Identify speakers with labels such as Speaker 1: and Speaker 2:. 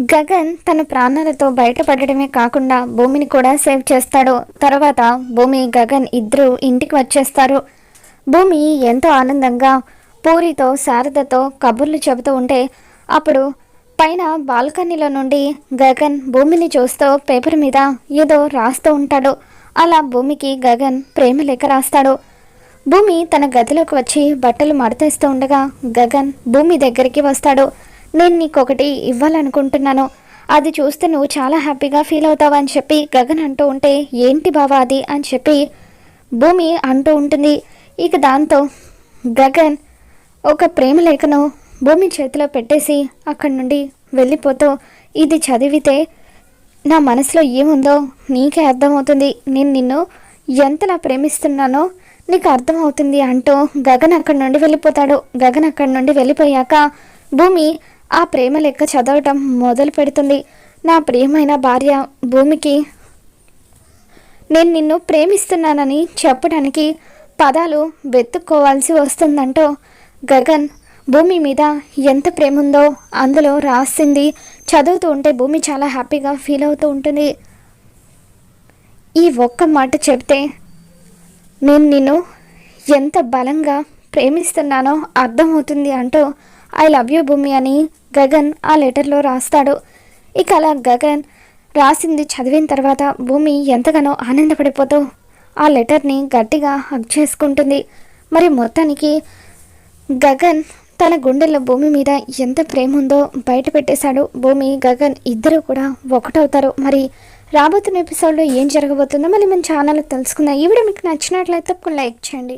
Speaker 1: గగన్ తన ప్రాణాలతో బయటపడటమే కాకుండా భూమిని కూడా సేవ్ చేస్తాడు. తర్వాత భూమి గగన్ ఇద్దరు ఇంటికి వచ్చేస్తారు. భూమి ఎంతో ఆనందంగా పూరితో శారదతో కబుర్లు చెబుతూ ఉంటే అప్పుడు పైన బాల్కనీలో నుండి గగన్ భూమిని చూస్తూ పేపర్ మీద ఏదో రాస్తూ ఉంటాడు. అలా భూమికి గగన్ ప్రేమ లేఖ రాస్తాడు. భూమి తన గదిలోకి వచ్చి బట్టలు మడతేస్తూ ఉండగా గగన్ భూమి దగ్గరికి వస్తాడు. నేను నీకొకటి ఇవ్వాలనుకుంటున్నాను, అది చూస్తే నువ్వు చాలా హ్యాపీగా ఫీల్ అవుతావు అని చెప్పి గగన్ అంటూ ఉంటే ఏంటి బావా అది అని చెప్పి భూమి అంటూ ఉంటుంది. ఇక దాంతో గగన్ ఒక ప్రేమ లేఖను భూమి చేతిలో పెట్టేసి అక్కడి నుండి వెళ్ళిపోతూ ఇది చదివితే నా మనసులో ఏముందో నీకే అర్థమవుతుంది, నేను నిన్ను ఎంతలా ప్రేమిస్తున్నానో నీకు అర్థమవుతుంది అంటూ గగన్ అక్కడి నుండి వెళ్ళిపోతాడు. గగన్ అక్కడి నుండి వెళ్ళిపోయాక భూమి ఆ ప్రేమ లెక్క చదవటం మొదలు పెడుతుంది. నా ప్రియమైన భార్య భూమికి నేను నిన్ను ప్రేమిస్తున్నానని చెప్పడానికి పదాలు వెతుక్కోవాల్సి వస్తుందంటూ గగన్ భూమి మీద ఎంత ప్రేమ ఉందో అందులో రాసింది చదువుతూ ఉంటే భూమి చాలా హ్యాపీగా ఫీల్ అవుతూ ఉంటుంది. ఈ ఒక్క మాట చెప్తే నేను నిన్ను ఎంత బలంగా ప్రేమిస్తున్నానో అర్థమవుతుంది అంటూ ఐ లవ్ యూ భూమి అని గగన్ ఆ లెటర్లో రాస్తాడు. ఇక అలా గగన్ రాసింది చదివిన తర్వాత భూమి ఎంతగానో ఆనందపడిపోతూ ఆ లెటర్ని గట్టిగా హగ్ చేసుకుంటుంది. మరి మొత్తానికి గగన్ తన గుండెల్లో భూమి మీద ఎంత ప్రేమ ఉందో బయట పెట్టేశాడు. భూమి గగన్ ఇద్దరు కూడా ఒకటవుతారు. మరి రాబోతున్న ఎపిసోడ్లో ఏం జరగబోతుందో మళ్ళీ మన ఛానల్లో తెలుసుకుందాం. ఈ వీడియో మీకు నచ్చినట్లయితే లైక్ చేయండి.